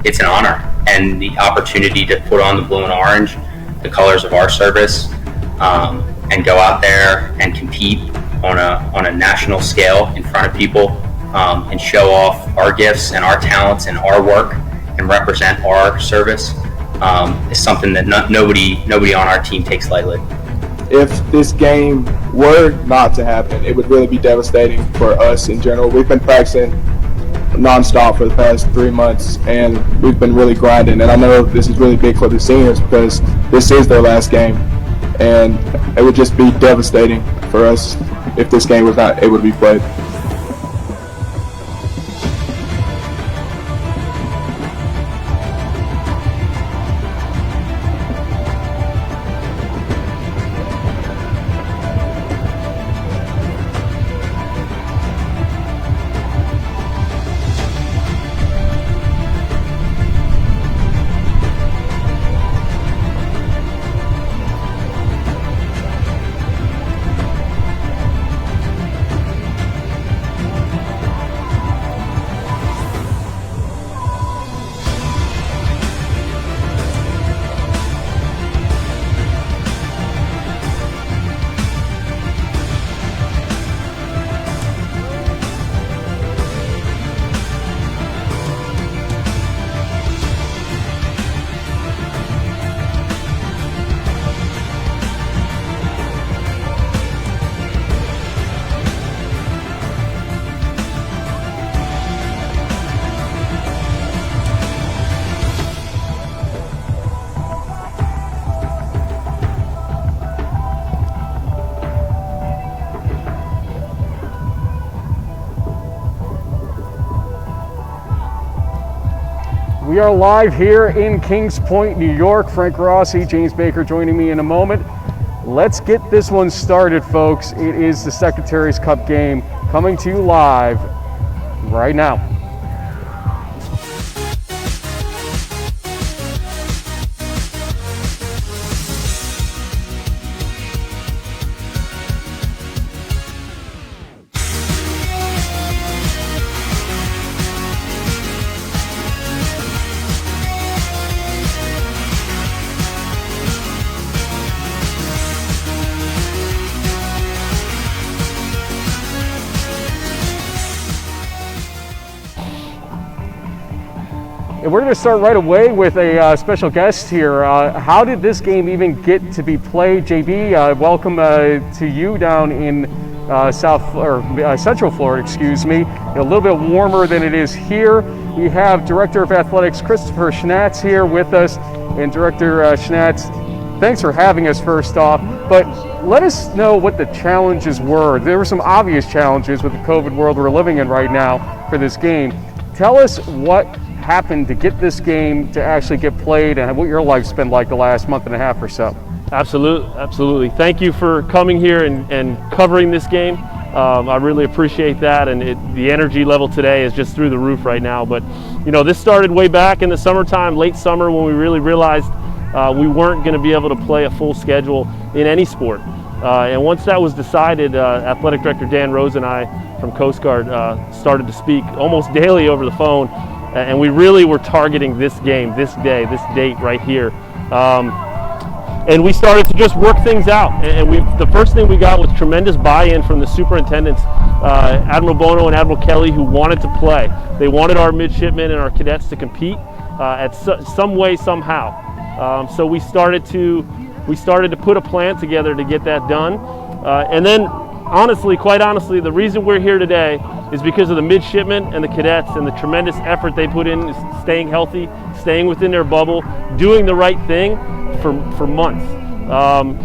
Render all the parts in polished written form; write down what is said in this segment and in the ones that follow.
it's an honor, and the opportunity to put on the blue and orange, the colors of our service, and go out there and compete on a national scale in front of people, and show off our gifts and our talents and our work and represent our service, is something that nobody on our team takes lightly. If this game were not to happen, it would really be devastating for us in general. We've been practicing nonstop for the past 3 months, and we've been really grinding. And I know this is really big for the seniors because this is their last game, and it would just be devastating for us if this game was not able to be played. We are live here in Kings Point, New York. Frank Rossi, James Baker joining me in a moment. Let's get this one started, folks. It is the Secretaries Cup game coming to you live right now. And we're going to start right away with a special guest here. How did this game even get to be played? JB, welcome to you down in Central Florida, excuse me. A little bit warmer than it is here. We have Director of Athletics Christopher Schnatz here with us. And Director Schnatz, thanks for having us first off. But let us know what the challenges were. There were some obvious challenges with the COVID world we're living in right now for this game. Tell us what happened to get this game to actually get played and what your life's been like the last month and a half or so. Absolutely. Thank you for coming here and covering this game. I really appreciate that, and the energy level today is just through the roof right now. But this started way back in the summertime, late summer, when we really realized we weren't going to be able to play a full schedule in any sport. And once that was decided, Athletic Director Dan Rose and I from Coast Guard started to speak almost daily over the phone. And we really were targeting this game, this day, this date right here. And we started to just work things out. And the first thing we got was tremendous buy-in from the superintendents, Admiral Bono and Admiral Kelly, who wanted to play. They wanted our midshipmen and our cadets to compete at some way, somehow. So we started to put a plan together to get that done. And then, quite honestly, the reason we're here today is because of the midshipmen and the cadets and the tremendous effort they put in staying healthy, staying within their bubble, doing the right thing for months.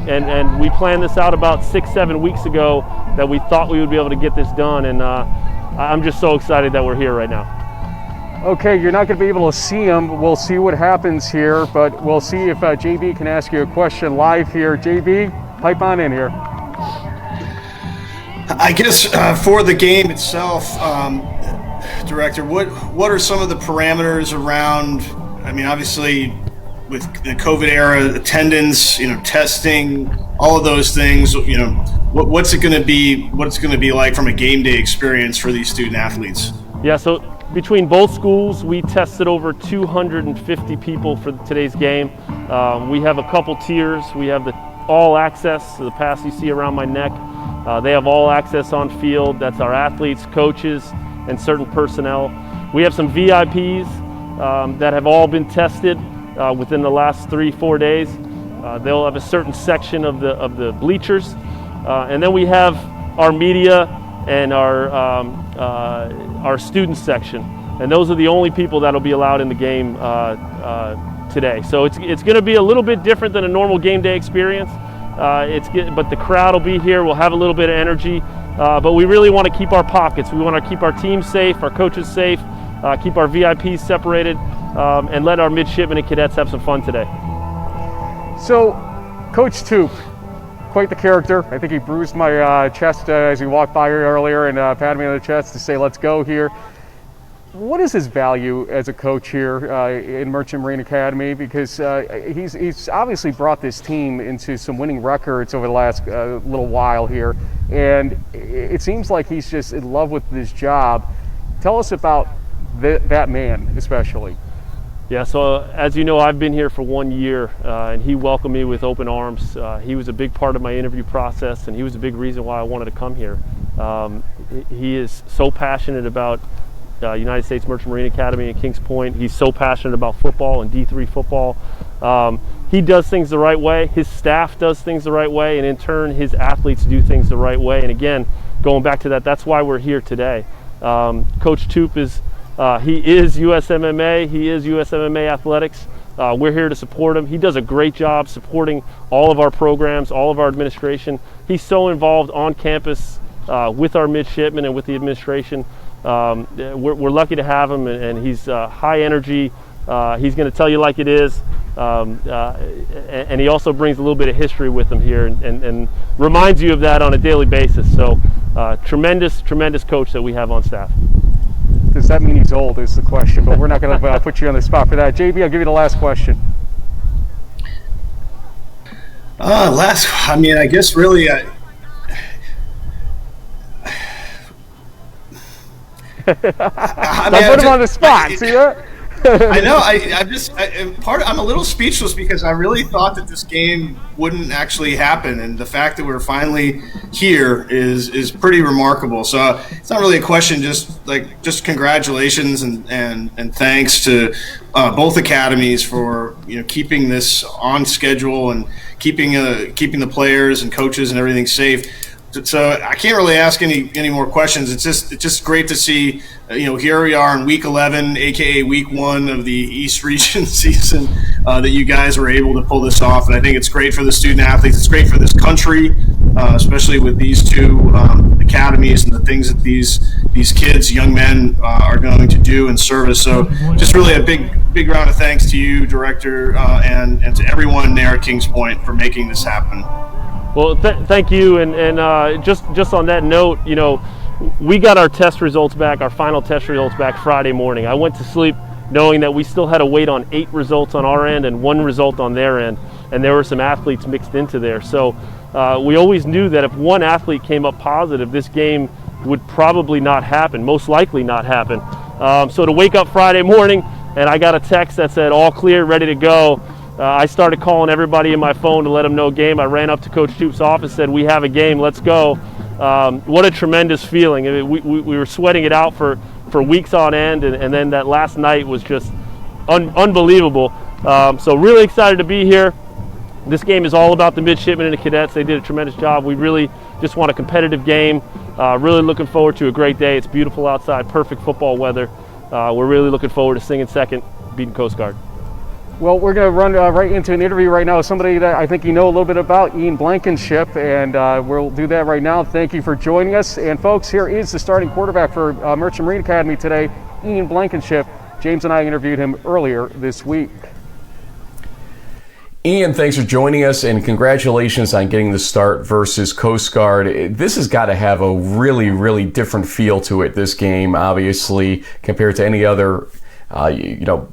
And we planned this out about 6-7 weeks ago that we thought we would be able to get this done. And I'm just so excited that we're here right now. Okay, you're not going to be able to see them. We'll see what happens here, but we'll see if JB can ask you a question live here. JB, pipe on in here. I guess for the game itself, Director, what are some of the parameters around? I mean, obviously, with the COVID era, attendance, testing, all of those things. What's it going to be? What's going to be like from a game day experience for these student athletes? Yeah, so between both schools, we tested over 250 people for today's game. We have a couple tiers. We have the all access, the pass you see around my neck. They have all access on field. That's our athletes, coaches, and certain personnel. We have some VIPs that have all been tested within the last 3-4 days. They'll have a certain section of the bleachers. And then we have our media and our student section. And those are the only people that'll be allowed in the game today. So it's going to be a little bit different than a normal game day experience. But the crowd will be here. We'll have a little bit of energy. But we really want to keep our pockets. We want to keep our team safe, our coaches safe, keep our VIPs separated, and let our midshipmen and cadets have some fun today. So, Coach Toop, quite the character. I think he bruised my chest as he walked by here earlier and patted me on the chest to say, let's go here. What is his value as a coach here in Merchant Marine Academy? Because he's obviously brought this team into some winning records over the last little while here. And it seems like he's just in love with this job. Tell us about that man, especially. Yeah, so as you know, I've been here for 1 year, and he welcomed me with open arms. He was a big part of my interview process, and he was a big reason why I wanted to come here. He is so passionate about United States Merchant Marine Academy in Kings Point. He's so passionate about football and D3 football. He does things the right way. His staff does things the right way, and in turn, his athletes do things the right way. And again, going back to that, that's why we're here today. Coach Toop is he is USMMA. He is USMMA Athletics. We're here to support him. He does a great job supporting all of our programs, all of our administration. He's so involved on campus with our midshipmen and with the administration. We're lucky to have him, and he's high energy. He's going to tell you like it is. And he also brings a little bit of history with him here and reminds you of that on a daily basis. So tremendous coach that we have on staff. Does that mean he's old is the question, but we're not going to put you on the spot for that. JB, I'll give you the last question. I guess really I put him on the spot, see that? I know. I'm a little speechless because I really thought that this game wouldn't actually happen, and the fact that we're finally here is pretty remarkable. So it's not really a question, just congratulations and thanks to both academies for keeping this on schedule and keeping the players and coaches and everything safe. So I can't really ask any more questions. It's just great to see, here we are in week 11, aka week 1 of the East Region season, that you guys were able to pull this off. And I think it's great for the student athletes. It's great for this country, especially with these two academies and the things that these kids, young men, are going to do in service. So just really a big round of thanks to you, Director, and to everyone there at Kings Point for making this happen. Well, thank you, and just on that note, we got our test results back, our final test results back Friday morning. I went to sleep knowing that we still had to wait on 8 results on our end and 1 result on their end, and there were some athletes mixed into there. So we always knew that if one athlete came up positive, this game would probably not happen, most likely not happen. So to wake up Friday morning and I got a text that said all clear, ready to go, I started calling everybody in my phone to let them know game. I ran up to Coach Toop's office, said, we have a game, let's go. What a tremendous feeling. I mean, we were sweating it out for weeks on end, and then that last night was just unbelievable. So really excited to be here. This game is all about the midshipmen and the cadets. They did a tremendous job. We really just want a competitive game. Really looking forward to a great day. It's beautiful outside, perfect football weather. We're really looking forward to singing second, beating Coast Guard. Well, we're going to run right into an interview right now with somebody that I think you know a little bit about, Ian Blankenship, and we'll do that right now. Thank you for joining us. And folks, here is the starting quarterback for Merchant Marine Academy today, Ian Blankenship. James and I interviewed him earlier this week. Ian, thanks for joining us, and congratulations on getting the start versus Coast Guard. This has got to have a really, really different feel to it, this game, obviously, compared to any other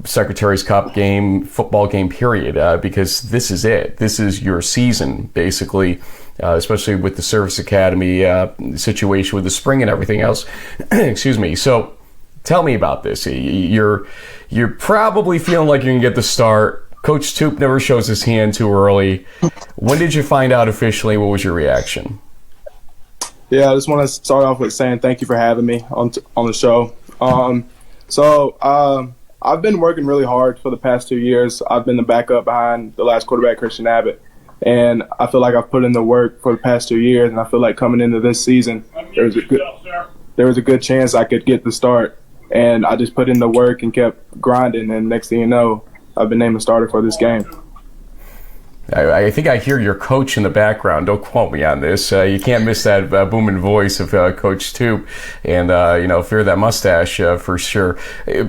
Secretaries Cup game, football game, period, because this is it. This is your season, basically, especially with the Service Academy situation with the spring and everything else. Excuse me. So Tell me about this. You're probably feeling like you're going to get the start. Coach Toop never shows his hand too early. When did you find out officially? What was your reaction? Yeah, I just want to start off with saying thank you for having me on the show. I've been working really hard for the past 2 years. I've been the backup behind the last quarterback, Christian Abbott. And I feel like I've put in the work for the past 2 years, and I feel like coming into this season, there was a good chance I could get the start. And I just put in the work and kept grinding, and next thing you know, I've been named a starter for this game. I think I hear your coach in the background. Don't quote me on this. You can't miss that booming voice of Coach Toop, and fear that mustache for sure.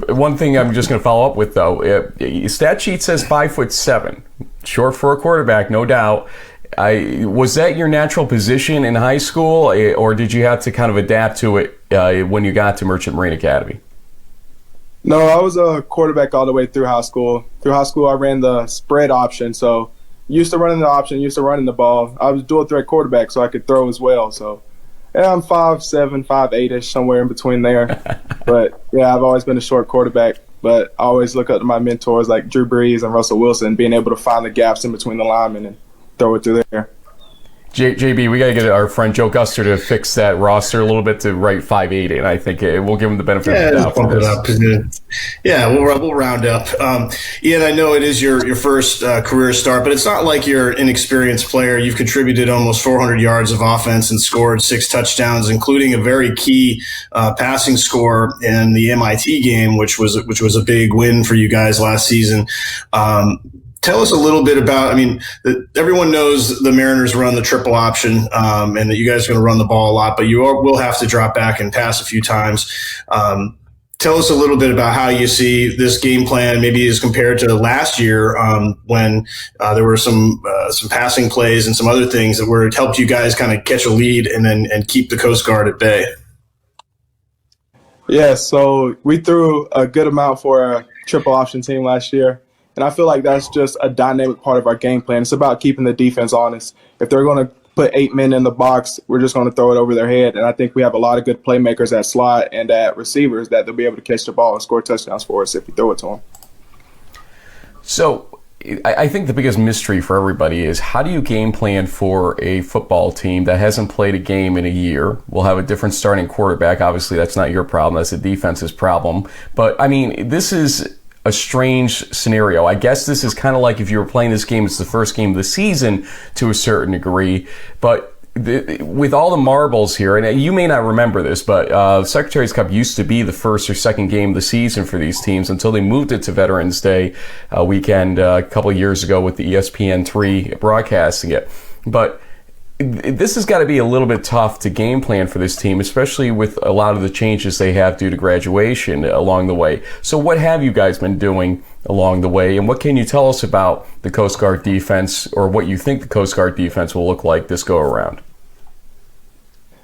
One thing I'm just going to follow up with though, stat sheet says 5'7", short for a quarterback, no doubt. Was that your natural position in high school, or did you have to kind of adapt to it when you got to Merchant Marine Academy? No, I was a quarterback all the way through high school. Through high school, I ran the spread option, so used to running the option, used to running the ball. I was dual threat quarterback, so I could throw as well. So, yeah, I'm 5'7", 5'8"-ish, somewhere in between there. But, yeah, I've always been a short quarterback. But I always look up to my mentors like Drew Brees and Russell Wilson, being able to find the gaps in between the linemen and throw it through there. JB, we got to get our friend Joe Guster to fix that roster a little bit to right 5'8", and I think we'll give him the benefit of the doubt for this. Yeah, we'll round up. Ian, I know it is your first career start, but it's not like you're an inexperienced player. You've contributed almost 400 yards of offense and scored 6 touchdowns, including a very key passing score in the MIT game, which was a big win for you guys last season. Tell us a little bit about, everyone knows the Mariners run the triple option and that you guys are going to run the ball a lot, but you will have to drop back and pass a few times. Tell us a little bit about how you see this game plan, maybe as compared to last year when there were some passing plays and some other things that helped you guys kind of catch a lead and keep the Coast Guard at bay. Yeah, so we threw a good amount for a triple option team last year. And I feel like that's just a dynamic part of our game plan. It's about keeping the defense honest. If they're going to put 8 men in the box, we're just going to throw it over their head. And I think we have a lot of good playmakers at slot and at receivers that they'll be able to catch the ball and score touchdowns for us if we throw it to them. So I think the biggest mystery for everybody is how do you game plan for a football team that hasn't played a game in a year? We'll have a different starting quarterback. Obviously, that's not your problem. That's the defense's problem. But, this is a strange scenario. I guess this is kind of like if you were playing this game, it's the first game of the season to a certain degree. But with all the marbles here, and you may not remember this, but Secretaries Cup used to be the first or second game of the season for these teams until they moved it to Veterans Day weekend a couple of years ago with the ESPN3 broadcasting it. But this has got to be a little bit tough to game plan for this team, especially with a lot of the changes they have due to graduation along the way. So what have you guys been doing along the way, and what can you tell us about the Coast Guard defense, or what you think the Coast Guard defense will look like this go-around?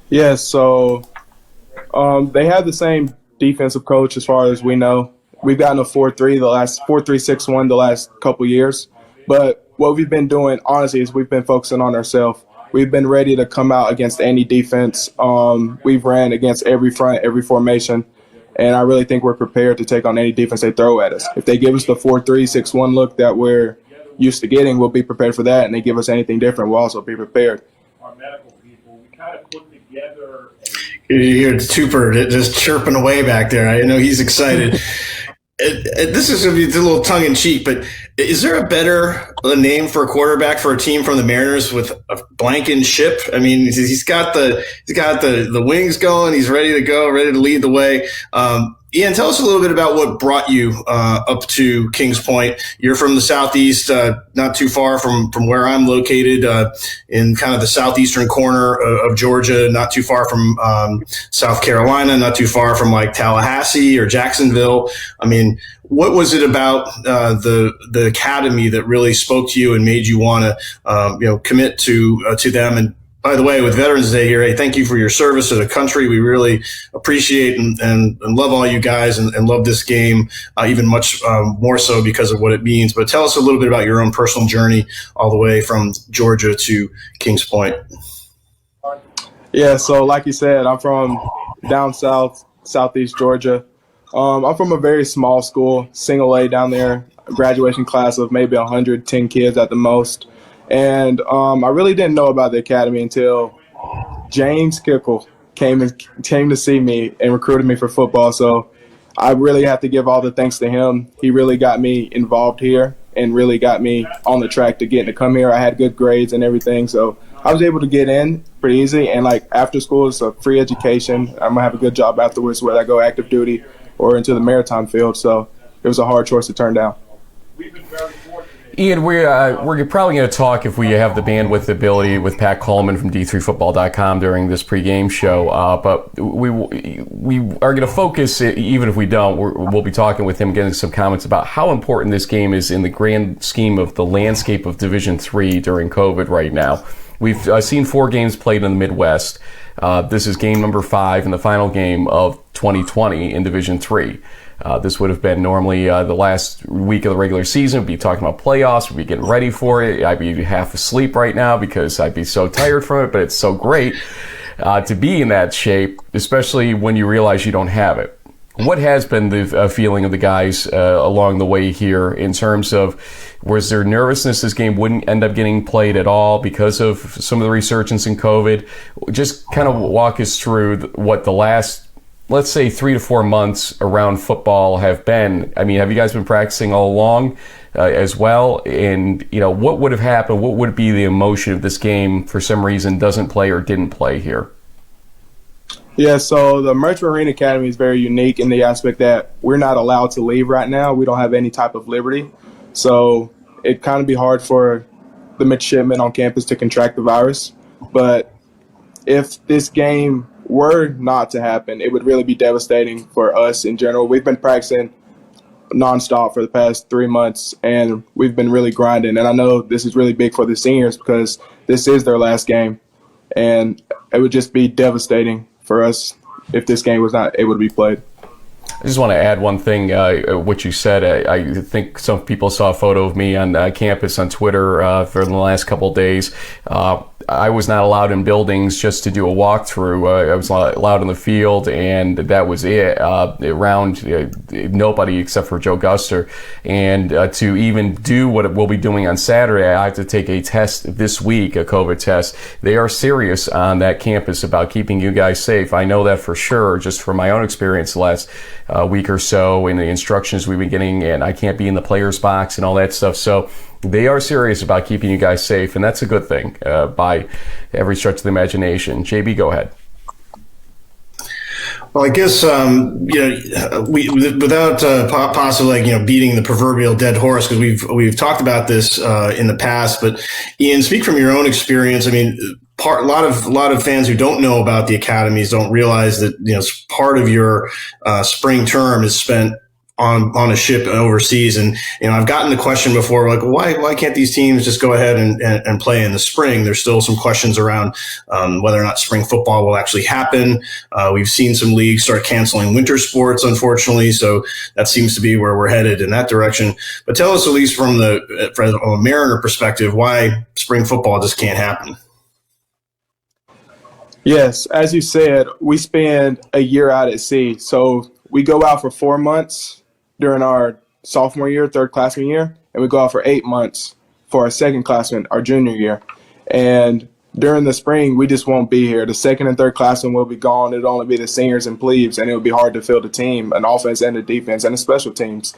Yeah, so they have the same defensive coach as far as we know. We've gotten a 4-3-6-1 the last couple years. But what we've been doing, honestly, is we've been focusing on ourselves. We've been ready to come out against any defense. We've ran against every front, every formation, and I really think we're prepared to take on any defense they throw at us. If they give us the 4-3-6-1 look that we're used to getting, we'll be prepared for that, and they give us anything different, we'll also be prepared. Our medical people, we kind of put together. You hear Tooper just chirping away back there. I know he's excited. This is going to be a little tongue-in-cheek, but is there a better name for a quarterback for a team from the Mariners with a blanking ship? He's got the wings going. He's ready to go, ready to lead the way. Ian, tell us a little bit about what brought you up to Kings Point. You're from the southeast, not too far from where I'm located, in kind of the southeastern corner of Georgia, not too far from South Carolina, not too far from like Tallahassee or Jacksonville. What was it about the academy that really spoke to you and made you want to commit to them? And by the way, with Veterans Day here, hey, thank you for your service to the country. We really appreciate and love all you guys and love this game even much more so because of what it means. But tell us a little bit about your own personal journey all the way from Georgia to Kings Point. Yeah, so like you said, I'm from down south, southeast Georgia. I'm from a very small school, single A down there, a graduation class of maybe 110 kids at the most. And I really didn't know about the academy until James Kickle came to see me and recruited me for football. So I really have to give all the thanks to him. He really got me involved here and really got me on the track to getting to come here. I had good grades and everything, so I was able to get in pretty easy. And like after school, it's a free education. I'm gonna have a good job afterwards, whether I go active duty or into the maritime field. So it was a hard choice to turn down. We've been very fortunate. Ian, we're probably going to talk, if we have the bandwidth ability, with Pat Coleman from D3Football.com during this pregame show. But we are going to focus, even if we don't, we'll be talking with him, getting some comments about how important this game is in the grand scheme of the landscape of Division III during COVID right now. We've seen 4 games played in the Midwest. This is game number 5 and the final game of 2020 in Division III. This would have been normally the last week of the regular season. We'd be talking about playoffs. We'd be getting ready for it. I'd be half asleep right now because I'd be so tired from it, but it's so great to be in that shape, especially when you realize you don't have it. What has been the feeling of the guys along the way here in terms of, was there nervousness this game wouldn't end up getting played at all because of some of the resurgence in COVID? Just kind of walk us through what the last, let's say, 3 to 4 months around football have been. I mean, have you guys been practicing all along as well? And, you know, what would have happened? What would be the emotion if this game, for some reason, doesn't play or didn't play here? Yeah, so the Merchant Marine Academy is very unique in the aspect that we're not allowed to leave right now. We don't have any type of liberty. So it kind of be hard for the midshipmen on campus to contract the virus. But if this game were not to happen, it would really be devastating for us in general. We've been practicing nonstop for the past 3 months, and we've been really grinding. And I know this is really big for the seniors because this is their last game, and it would just be devastating for us if this game was not able to be played. I just want to add one thing, what you said. I think some people saw a photo of me on campus on Twitter for the last couple of days. I was not allowed in buildings just to do a walkthrough. I was allowed in the field, and that was it. Around nobody except for Joe Guster. And to even do what we'll be doing on Saturday, I have to take a test this week, a COVID test. They are serious on that campus about keeping you guys safe. I know that for sure, just from my own experience the last week or so, and the instructions we've been getting, and I can't be in the player's box and all that stuff. So they are serious about keeping you guys safe, and that's a good thing by every stretch of the imagination. JB, go ahead. Well, I guess without possibly beating the proverbial dead horse, because we've talked about this in the past. But Ian, speak from your own experience. I mean, a lot of fans who don't know about the academies don't realize that part of your spring term is spent on a ship overseas. And I've gotten the question before, like, why can't these teams just go ahead and play in the spring? There's still some questions around whether or not spring football will actually happen. We've seen some leagues start canceling winter sports, unfortunately, so that seems to be where we're headed in that direction. But tell us, at least from a Mariner perspective, why spring football just can't happen. Yes, as you said, we spend a year out at sea. So we go out for 4 months during our sophomore year, third classman year, and we go out for 8 months for our second classman, our junior year. And during the spring, we just won't be here. The second and third classmen will be gone. It'll only be the seniors and plebes, and it would be hard to field a team, an offense and a defense, and the special teams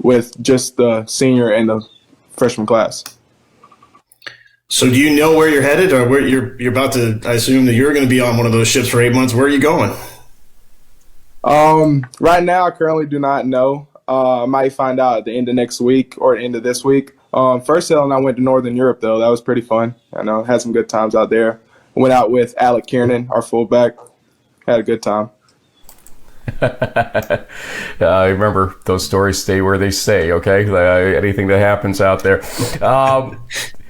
with just the senior and the freshman class. So do you know where you're headed, or where you're about to? I assume that you're going to be on one of those ships for 8 months. Where are you going? Right now, I currently do not know. I might find out at the end of next week or the end of this week. First sailing, I went to Northern Europe, though. That was pretty fun. I know, had some good times out there. Went out with Alec Kiernan, our fullback. Had a good time. I remember those stories stay where they stay, okay? Anything that happens out there.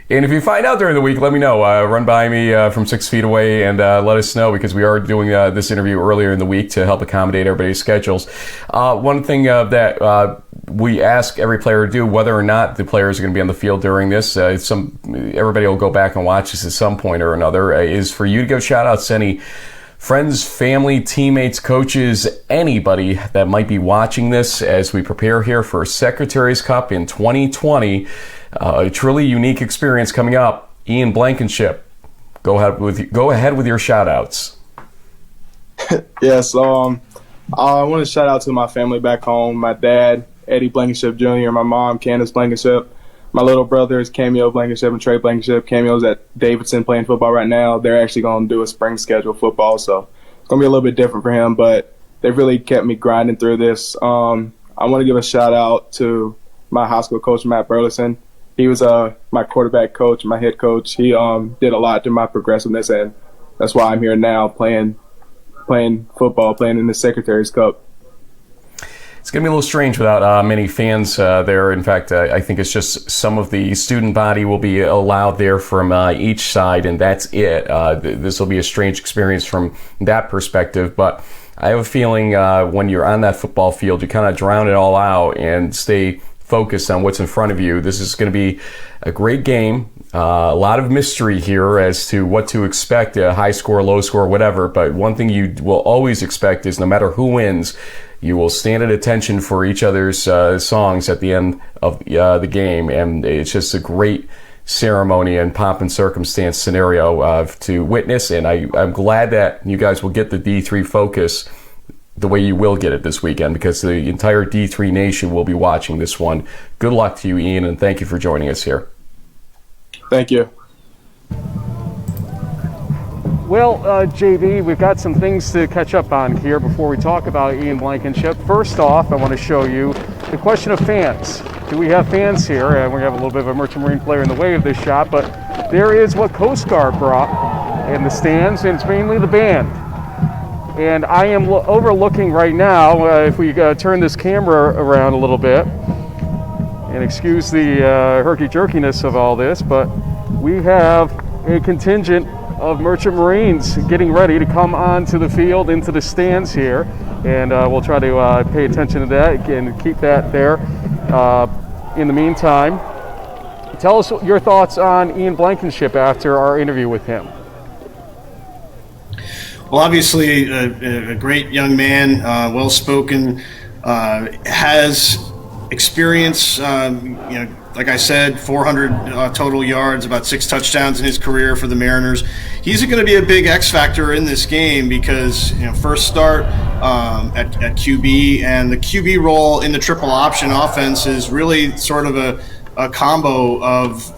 And if you find out during the week, let me know. Run by me from 6 feet away and let us know, because we are doing this interview earlier in the week to help accommodate everybody's schedules. One thing that we ask every player to do, whether or not the players are going to be on the field during this, everybody will go back and watch this at some point or another, is for you to give shout-outs to any friends, family, teammates, coaches, anybody that might be watching this as we prepare here for Secretaries Cup in 2020. A truly unique experience coming up. Ian Blankenship, go ahead with your shout outs. Yeah, so I want to shout out to my family back home, my dad, Eddie Blankenship Jr., my mom, Candace Blankenship, my little brothers, Cameo Blankenship and Trey Blankenship. Cameo's at Davidson playing football right now. They're actually going to do a spring schedule football, so it's going to be a little bit different for him, but they've really kept me grinding through this. I want to give a shout out to my high school coach, Matt Burleson. He was my quarterback coach, my head coach. He did a lot to my progressiveness, and that's why I'm here now playing football, playing in the Secretaries Cup. It's going to be a little strange without many fans there. In fact, I think it's just some of the student body will be allowed there from each side, and that's it. This will be a strange experience from that perspective, but I have a feeling when you're on that football field, you kind of drown it all out and stay focused on what's in front of you. This is going to be a great game. A lot of mystery here as to what to expect, high score, low score, whatever, but one thing you will always expect is no matter who wins, you will stand at attention for each other's songs at the end of the game, and it's just a great ceremony and pomp and circumstance scenario to witness, and I'm glad that you guys will get the D3 focus the way you will get it this weekend, because the entire D3 Nation will be watching this one. Good luck to you, Ian, and thank you for joining us here. Thank you. Well, JB, we've got some things to catch up on here before we talk about Ian Blankenship. First off, I want to show you the question of fans. Do we have fans here? And we have a little bit of a Merchant Marine player in the way of this shot, but there is what Coast Guard brought in the stands, and it's mainly the band. And I am overlooking right now, if we turn this camera around a little bit, and excuse the herky-jerkiness of all this, but we have a contingent of Merchant Marines getting ready to come onto the field, into the stands here, and we'll try to pay attention to that and keep that there. In the meantime, tell us your thoughts on Ian Blankenship after our interview with him. Well, obviously, a great young man, well-spoken, has experience. Like I said, 400 total yards, about 6 touchdowns in his career for the Mariners. He's going to be a big X factor in this game because first start at QB, and the QB role in the triple option offense is really sort of a combo of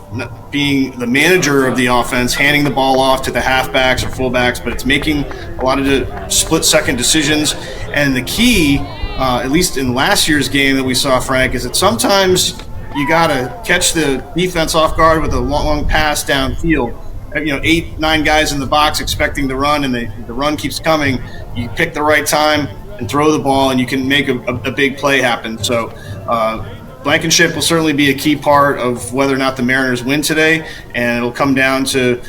being the manager of the offense, handing the ball off to the halfbacks or fullbacks, but it's making a lot of the split-second decisions. And the key, at least in last year's game that we saw, Frank, is that sometimes you got to catch the defense off guard with a long pass downfield. 8, 9 guys in the box expecting the run, and the run keeps coming. You pick the right time and throw the ball, and you can make a big play happen. So Blankenship will certainly be a key part of whether or not the Mariners win today, and it'll come down to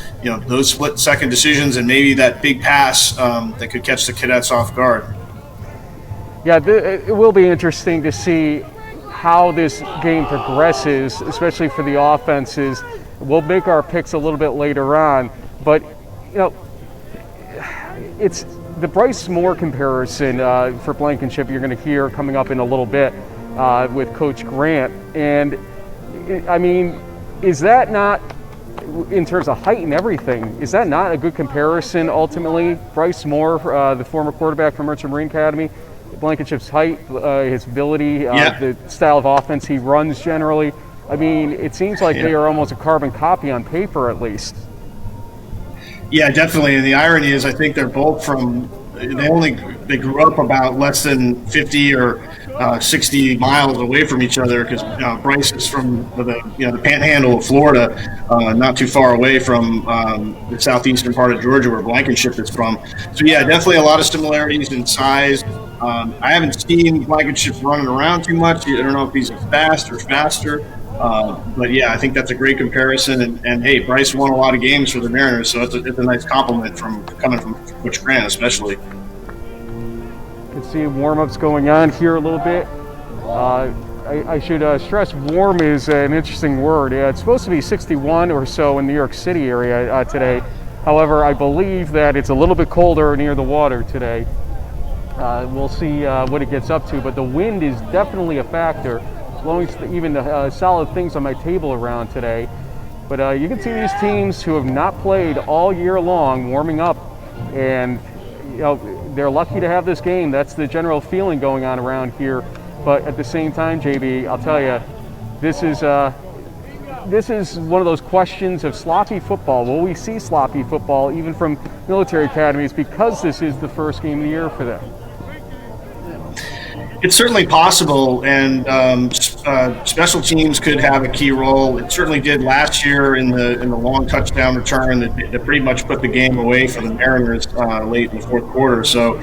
those split-second decisions and maybe that big pass that could catch the Cadets off guard. Yeah, it will be interesting to see how this game progresses, especially for the offenses. We'll make our picks a little bit later on, but it's the Bryce Moore comparison for Blankenship you're going to hear coming up in a little bit with Coach Grant. And I mean, is that not, in terms of height and everything, is that not a good comparison ultimately? Bryce Moore, the former quarterback from Merchant Marine Academy, Blankenship's height, his ability, the style of offense he runs generally. I mean, it seems like they are almost a carbon copy on paper, at least. Yeah, definitely. And the irony is, I think they're both they grew up about less than 50 or 60 miles away from each other, because Bryce is from the panhandle of Florida, not too far away from the southeastern part of Georgia where Blankenship is from. So yeah, definitely a lot of similarities in size. I haven't seen Blankenship running around too much. I don't know if he's fast or faster, but yeah, I think that's a great comparison. And hey, Bryce won a lot of games for the Mariners, so it's a nice compliment coming from Coach Grant, especially. You can see warm-ups going on here a little bit. I should stress warm is an interesting word. It's supposed to be 61 or so in New York City area today. However, I believe that it's a little bit colder near the water today. We'll see what it gets up to, but the wind is definitely a factor, blowing even solid things on my table around today. But you can see these teams who have not played all year long warming up, and they're lucky to have this game. That's the general feeling going on around here. But at the same time, JB, I'll tell you, this is one of those questions of sloppy football. Will we see sloppy football even from military academies because this is the first game of the year for them? It's certainly possible, and special teams could have a key role. It certainly did last year in the long touchdown return that pretty much put the game away for the Mariners late in the fourth quarter. So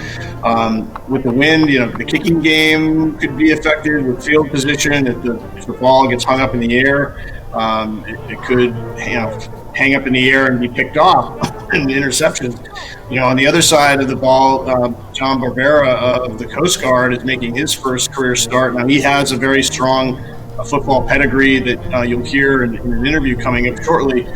with the wind, the kicking game could be affected with field position. If the ball gets hung up in the air, it could hang up in the air and be picked off and interceptions. On the other side of the ball, John Barbera of the Coast Guard is making his first career start. Now, he has a very strong football pedigree that you'll hear in an interview coming up shortly.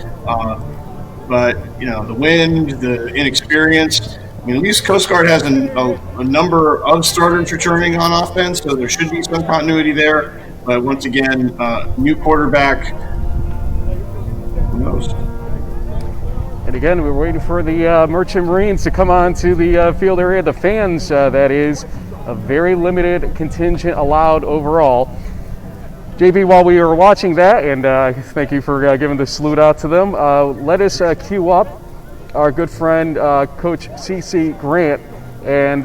But, the wind, the inexperience, at least Coast Guard has a number of starters returning on offense, so there should be some continuity there. But once again, new quarterback, who knows? And again, we're waiting for the Merchant Marines to come on to the field area. The fans, that is, a very limited contingent allowed overall. JB, while we were watching that, and thank you for giving the salute out to them, let us cue up our good friend, Coach C.C. Grant. And,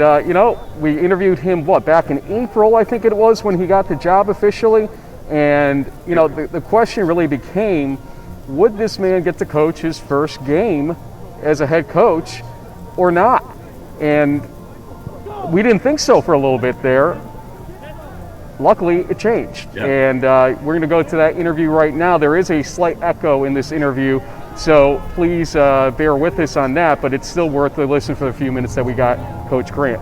we interviewed him, back in April, I think it was, when he got the job officially. And, the question really became, would this man get to coach his first game as a head coach or not? And we didn't think so for a little bit there. Luckily, it changed. Yeah. And we're going to go to that interview right now. There is a slight echo in this interview, so please bear with us on that, but it's still worth the listen for the few minutes that we got Coach Grant.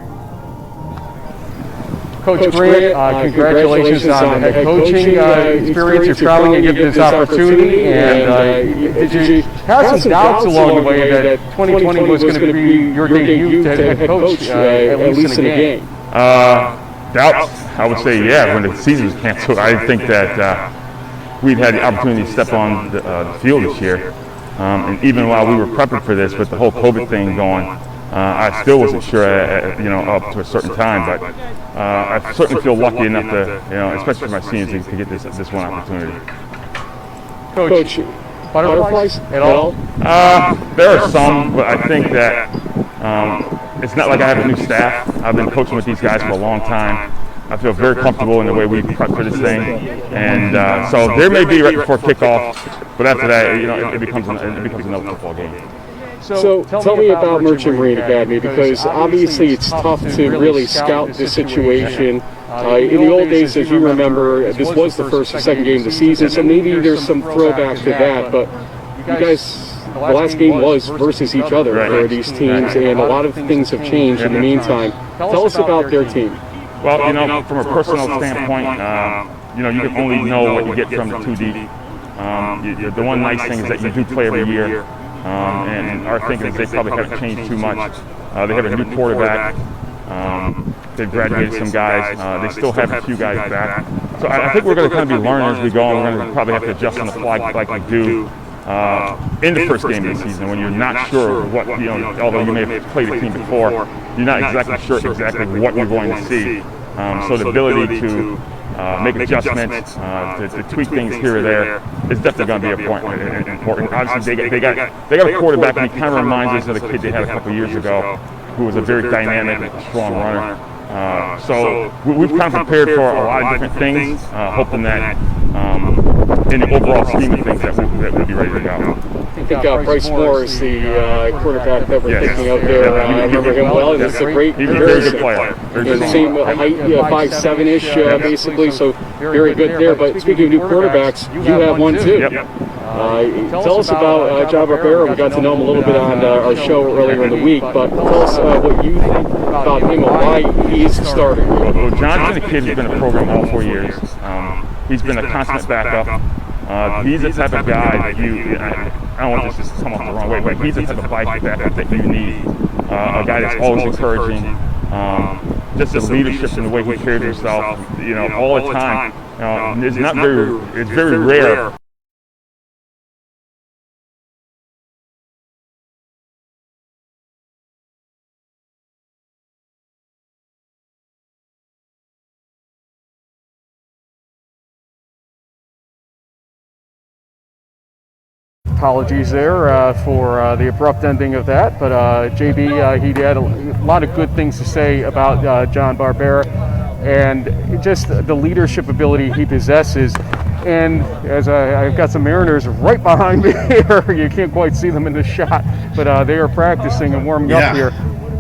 Coach Grant, congratulations on the head coaching experience. You're traveling and get this opportunity. And did you have some doubts along the way that 2020 was going to be your debut to head coach, at least in a game? Doubts? I would say, yeah, when the season was canceled. I think that we'd had the opportunity to step on the field this year. And even while we were prepping for this, with the whole COVID thing going, I still wasn't sure, up to a certain time, but I certainly feel lucky enough to, especially for my seniors, to get this one opportunity. Coach, butterflies at all? There are some, but I think that it's not like I have a new staff. I've been coaching with these guys for a long time. I feel very comfortable in the way we prep for this thing, and so there may be right before kickoff, but after that, it becomes another football game. So tell me about Merchant Marine Academy, because obviously it's tough to really scout this situation. In the old days, as you remember, this was the first or second game of the season, so maybe there's some throwback to that, but you guys, the last game was versus each other for these teams, and a lot of things have changed in the meantime. Tell us about their team. Well, from a personal standpoint, you can only know what you get from the 2D. The one nice thing is that you do play every year, and our thinking is they probably haven't changed too much. They have a new quarterback. They've graduated some guys. They still have a few guys back. So I think we're going to kind of be learning as we go, and we're going to probably have to adjust on the fly like we do in the first game of the season, when you're not sure what, although you may have played a team before, you're not exactly sure exactly what you're going to see. So the ability to make adjustments, to tweak things here or there is definitely going to be important. Obviously, they got a quarterback, and he kind of reminds us of the kid they had a couple years ago, who was a very dynamic, strong runner. So we've kind of prepared for a lot of different things, hoping that in the overall scheme of things that we'll be ready to go. I think Bryce Moore is the quarterback that we're thinking of there. I remember him well, and it's a great comparison. He's a very good player. Same height, 5'7"-ish, basically, so very good there. But speaking of new quarterbacks, you have one too. Yep. Tell us about John Barbera. We got to know him a little bit on our show earlier in the week, but tell us what you think about him and why he is the starter. Well, John's been a kid who's been in the program all 4 years. He's been a consummate backup. He's the type of guy that I don't want this to come off the wrong way, but he's the type of bike that you need. A guy that's always encouraging, just the leadership and the way he carries himself, all the time. It's very rare. Apologies there for the abrupt ending of that, but JB, he had a lot of good things to say about John Barbera and just the leadership ability he possesses. And as I've got some Mariners right behind me here, you can't quite see them in the shot, but they are practicing and warming up here.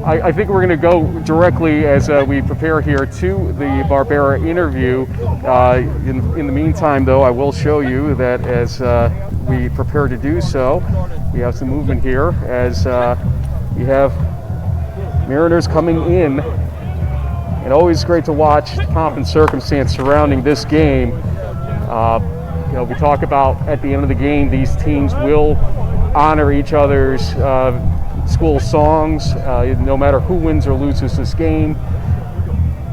I think we're going to go directly, as we prepare here, to the Barbera interview. In the meantime, though, I will show you that as we prepare to do so, we have some movement here as we have Mariners coming in. And always great to watch the pomp and circumstance surrounding this game. We talk about at the end of the game, these teams will honor each other's school songs, no matter who wins or loses this game.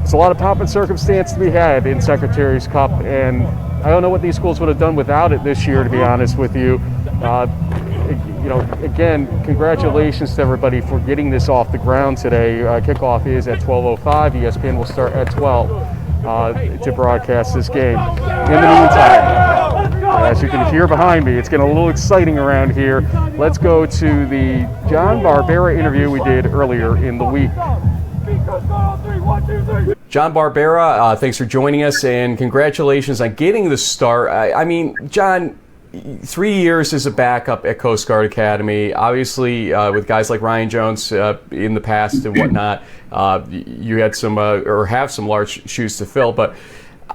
It's a lot of pomp and circumstance to be had in Secretaries Cup, and I don't know what these schools would have done without it this year, to be honest with you. Again, congratulations to everybody for getting this off the ground today. Kickoff is at 12:05. ESPN will start at 12 to broadcast this game. In the meantime, as you can hear behind me, it's getting a little exciting around here. Let's go to the John Barbera interview we did earlier in the week. John Barbera, thanks for joining us, and congratulations on getting the start. I mean, John, 3 years as a backup at Coast Guard Academy, obviously with guys like Ryan Jones in the past and whatnot, you had some or have some large shoes to fill, but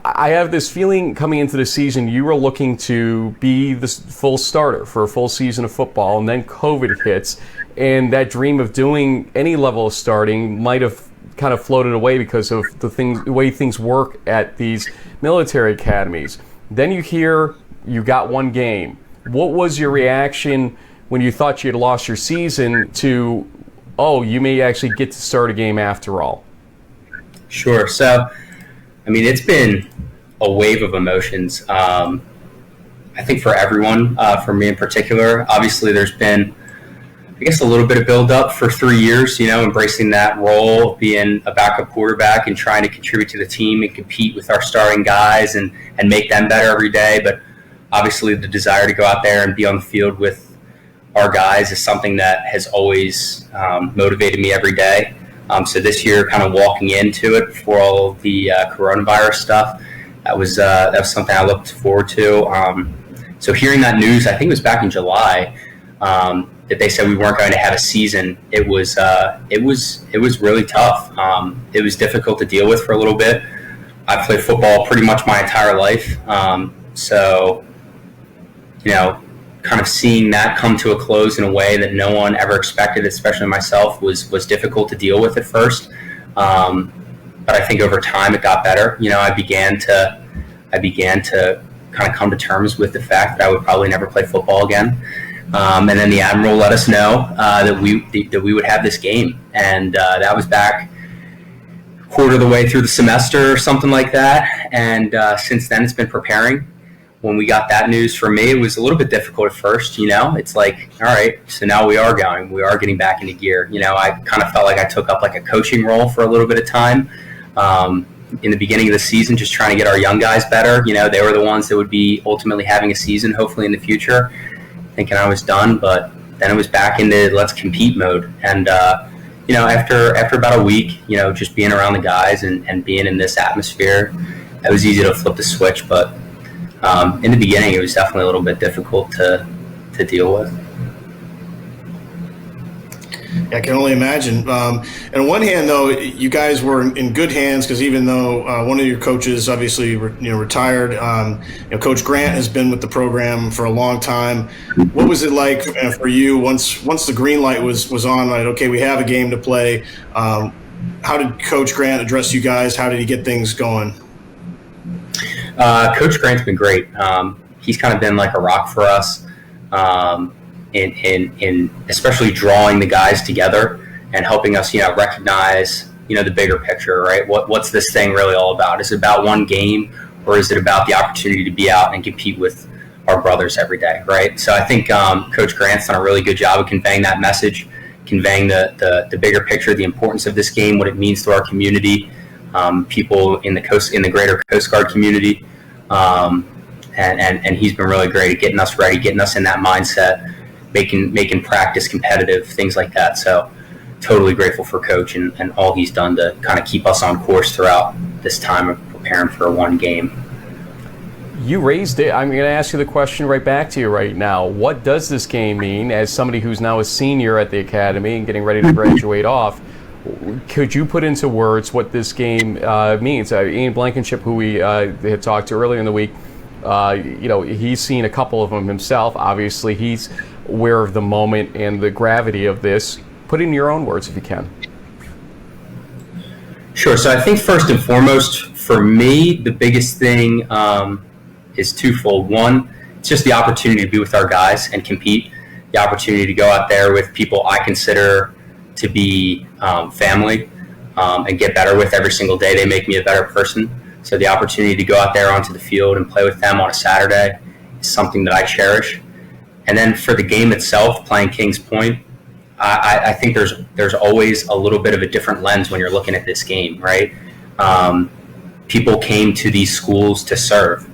I have this feeling coming into the season you were looking to be the full starter for a full season of football, and then COVID hits, and that dream of doing any level of starting might have kind of floated away because of the way things work at these military academies. Then you hear you got one game. What was your reaction when you thought you had lost your season to, oh, you may actually get to start a game after all? Sure. So, I mean, it's been a wave of emotions. I think for everyone, for me in particular, obviously there's been, I guess, a little bit of build up for 3 years, embracing that role of being a backup quarterback and trying to contribute to the team and compete with our starting guys and make them better every day. But obviously the desire to go out there and be on the field with our guys is something that has always motivated me every day. So this year, kind of walking into it before all of the coronavirus stuff, that was something I looked forward to. So hearing that news, I think it was back in July, that they said we weren't going to have a season. It was really tough. It was difficult to deal with for a little bit. I've played football pretty much my entire life, so kind of seeing that come to a close in a way that no one ever expected, especially myself, was difficult to deal with at first. But I think over time it got better. I began to kind of come to terms with the fact that I would probably never play football again. And then the Admiral let us know that we would have this game, and that was back quarter of the way through the semester or something like that. And since then, it's been preparing. When we got that news from me, it was a little bit difficult at first. It's like, all right, so now we are getting back into gear. I kind of felt like I took up like a coaching role for a little bit of time in the beginning of the season, just trying to get our young guys better. They were the ones that would be ultimately having a season, hopefully in the future. Thinking I was done, but then it was back into let's compete mode. And after about a week, just being around the guys and being in this atmosphere, it was easy to flip the switch. But in the beginning, it was definitely a little bit difficult to deal with. I can only imagine. And on one hand, though, you guys were in good hands because even though one of your coaches obviously retired, Coach Grant has been with the program for a long time. What was it like for you once the green light was on? Like, okay, we have a game to play. How did Coach Grant address you guys? How did he get things going? Coach Grant's been great. he's kind of been like a rock for us, in especially drawing the guys together and helping us, recognize, the bigger picture, right? What's this thing really all about? Is it about one game, or is it about the opportunity to be out and compete with our brothers every day, right? So I think Coach Grant's done a really good job of conveying that message, conveying the bigger picture, the importance of this game, what it means to our community, people in the greater Coast Guard community, and he's been really great at getting us ready, getting us in that mindset, making practice competitive, things like that. So totally grateful for Coach and all he's done to kind of keep us on course throughout this time of preparing for one game. You raised it. I'm going to ask you the question right back to you right now. What does this game mean? As somebody who's now a senior at the academy and getting ready to graduate off, could you put into words what this game means? Ian Blankenship, who we had talked to earlier in the week, he's seen a couple of them himself. Obviously, he's aware of the moment and the gravity of this. Put it in your own words if you can. Sure. So I think first and foremost, for me, the biggest thing is twofold. One, it's just the opportunity to be with our guys and compete, the opportunity to go out there with people I consider to be family and get better with every single day. They make me a better person. So the opportunity to go out there onto the field and play with them on a Saturday is something that I cherish. And then for the game itself, playing Kings Point, I think there's always a little bit of a different lens when you're looking at this game, right? People came to these schools to serve,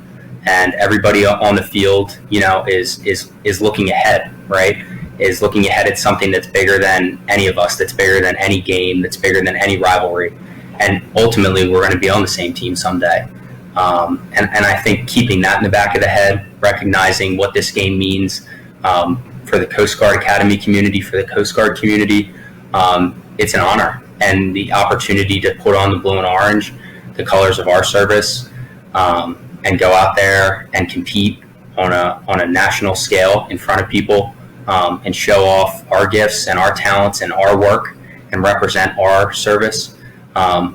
and everybody on the field, is looking ahead, right? Is looking ahead at something that's bigger than any of us, that's bigger than any game, that's bigger than any rivalry. And ultimately, we're going to be on the same team someday. And I think keeping that in the back of the head, recognizing what this game means for the Coast Guard Academy community, for the Coast Guard community, it's an honor. And the opportunity to put on the blue and orange, the colors of our service, and go out there and compete on a national scale in front of people, and show off our gifts and our talents and our work and represent our service,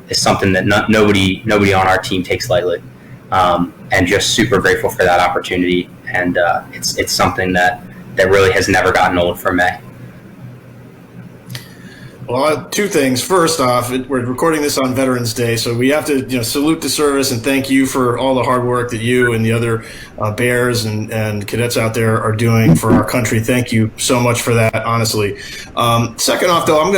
is something that nobody on our team takes lightly, and just super grateful for that opportunity. And it's something that really has never gotten old for me. Well, two things. First off, we're recording this on Veterans Day, so we have to salute the service and thank you for all the hard work that you and the other Bears and cadets out there are doing for our country. Thank you so much for that, honestly. Second off, though, I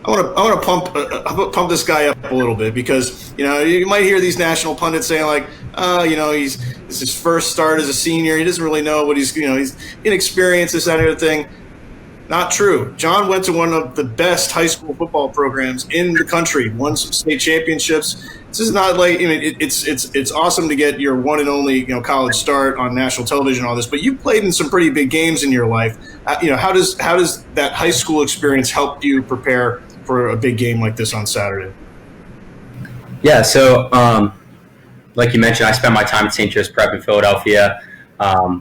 want to pump this guy up a little bit, because you might hear these national pundits saying like, it's his first start as a senior. He doesn't really know what he's inexperienced, this, that, and the other thing. Not true. John went to one of the best high school football programs in the country, won some state championships. This is not like, it's awesome to get your one and only college start on national television, all this, but you played in some pretty big games in your life. How does that high school experience help you prepare for a big game like this on Saturday? Yeah, so like you mentioned, I spent my time at St. Joe's Prep in Philadelphia.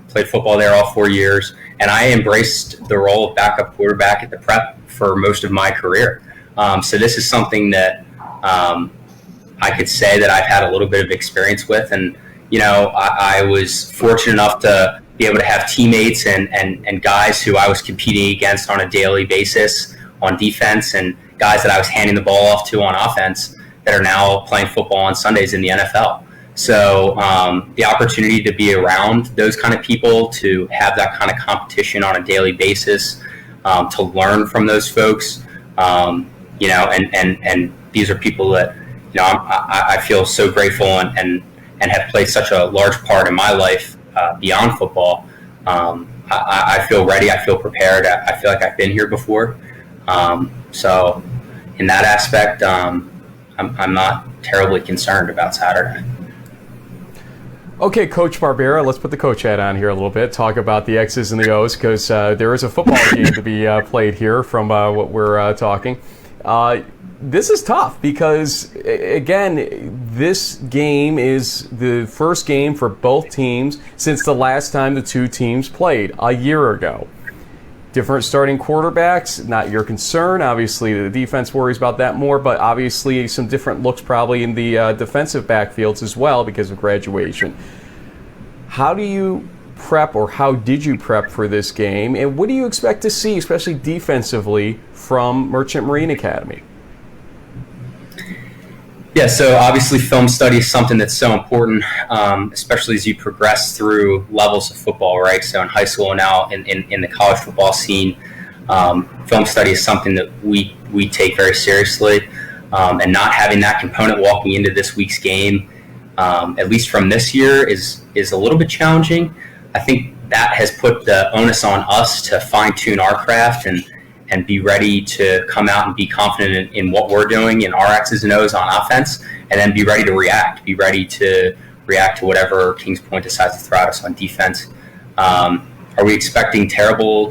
Played football there all 4 years, and I embraced the role of backup quarterback at the Prep for most of my career. So this is something that I could say that I've had a little bit of experience with, and I was fortunate enough to be able to have teammates and guys who I was competing against on a daily basis on defense, and guys that I was handing the ball off to on offense that are now playing football on Sundays in the NFL. So the opportunity to be around those kind of people, to have that kind of competition on a daily basis, to learn from those folks, and these are people that I feel so grateful and have played such a large part in my life beyond football. I feel ready. I feel prepared. I feel like I've been here before. So in that aspect, I'm not terribly concerned about Saturday. Okay, Coach Barbera, let's put the coach hat on here a little bit, talk about the X's and the O's, because there is a football game to be played here from what we're talking. This is tough because, again, this game is the first game for both teams since the last time the two teams played a year ago. Different starting quarterbacks, not your concern. Obviously, the defense worries about that more, but obviously some different looks probably in the defensive backfields as well because of graduation. How do you prep, or how did you prep for this game? And what do you expect to see, especially defensively, from Merchant Marine Academy? Yeah, so obviously film study is something that's so important, especially as you progress through levels of football, right? So in high school and now in the college football scene, film study is something that we take very seriously. And not having that component walking into this week's game, at least from this year, is a little bit challenging. I think that has put the onus on us to fine-tune our craft and be ready to come out and be confident in what we're doing in our X's and O's on offense, and then be ready to react to whatever Kings Point decides to throw at us on defense. Are we expecting terrible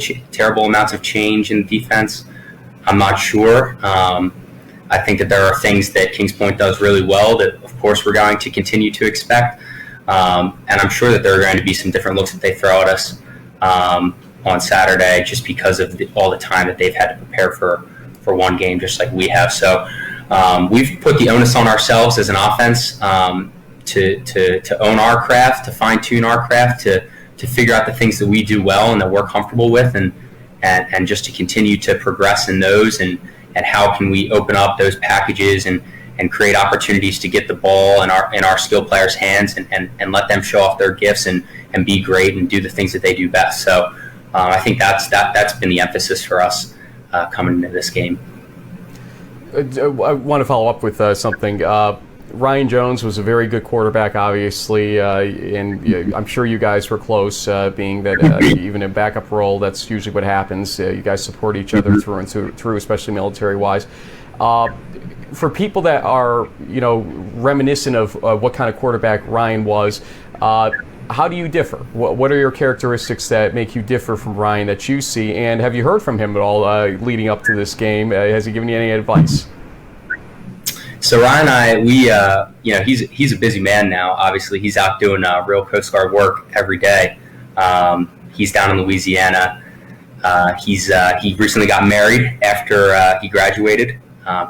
amounts of change in defense? I'm not sure. I think that there are things that Kings Point does really well that, of course, we're going to continue to expect. And I'm sure that there are going to be some different looks that they throw at us on Saturday, just because of all the time that they've had to prepare for one game, just like we have. So we've put the onus on ourselves as an offense to own our craft, to fine-tune our craft, to figure out the things that we do well and that we're comfortable with, and just to continue to progress in those, and how can we open up those packages and create opportunities to get the ball in our skill players' hands and let them show off their gifts and be great and do the things that they do best. So I think that's been the emphasis for us coming into this game. I want to follow up with something. Ryan Jones was a very good quarterback, obviously, and I'm sure you guys were close, being that even in backup role, that's usually what happens. You guys support each other through and through, especially military-wise. For people that are, reminiscent of what kind of quarterback Ryan was, how do you differ? What are your characteristics that make you differ from Ryan that you see? And have you heard from him at all leading up to this game? Has he given you any advice? So Ryan and I, he's a busy man now. Obviously, he's out doing real Coast Guard work every day. He's down in Louisiana. He recently got married after he graduated.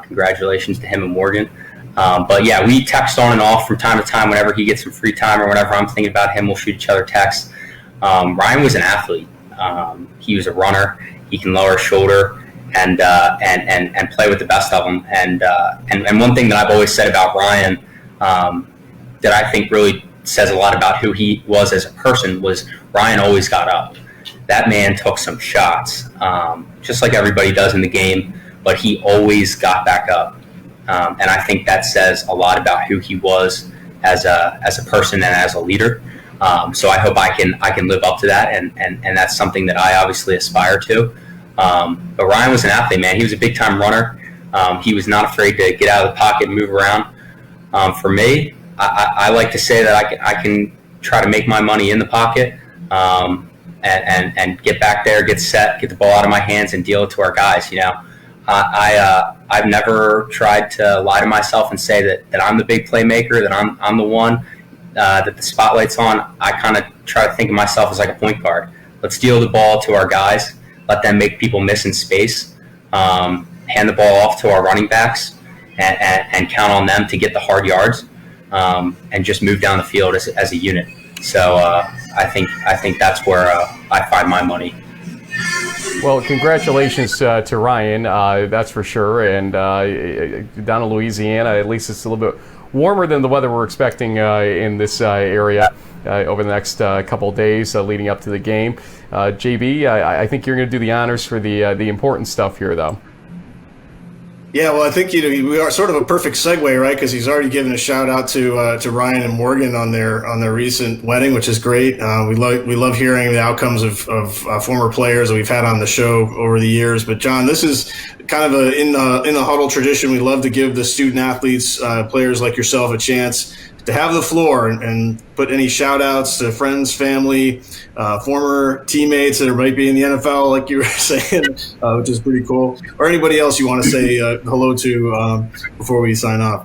Congratulations to him and Morgan. But yeah, we text on and off from time to time whenever he gets some free time, or whenever I'm thinking about him, we'll shoot each other texts. Ryan was an athlete. He was a runner. He can lower his shoulder and play with the best of them. And one thing that I've always said about Ryan that I think really says a lot about who he was as a person was Ryan always got up. That man took some shots, just like everybody does in the game, but he always got back up. And I think that says a lot about who he was as a person and as a leader. So I hope I can live up to that, and that's something that I obviously aspire to. But Ryan was an athlete, man. He was a big time runner. He was not afraid to get out of the pocket and move around. For me, I like to say that I can try to make my money in the pocket, and get back there, get set, get the ball out of my hands, and deal it to our guys. I've never tried to lie to myself and say that I'm the big playmaker, that I'm the one that the spotlight's on. I kind of try to think of myself as like a point guard. Let's deal the ball to our guys, let them make people miss in space, hand the ball off to our running backs, and count on them to get the hard yards, and just move down the field as a unit. So I think that's where I find my money. Well, congratulations to Ryan, that's for sure. And down in Louisiana, at least it's a little bit warmer than the weather we're expecting in this area over the next couple of days leading up to the game. JB, I think you're going to do the honors for the important stuff here, though. Yeah, well, I think we are sort of a perfect segue, right? Because he's already given a shout out to Ryan and Morgan on their recent wedding, which is great. We love hearing the outcomes of former players that we've had on the show over the years. But John, this is kind of in the Huddle tradition. We love to give the student athletes, players like yourself, a chance to have the floor and put any shout outs to friends, family, former teammates that might be in the NFL, like you were saying, which is pretty cool, or anybody else you want to say hello to before we sign off.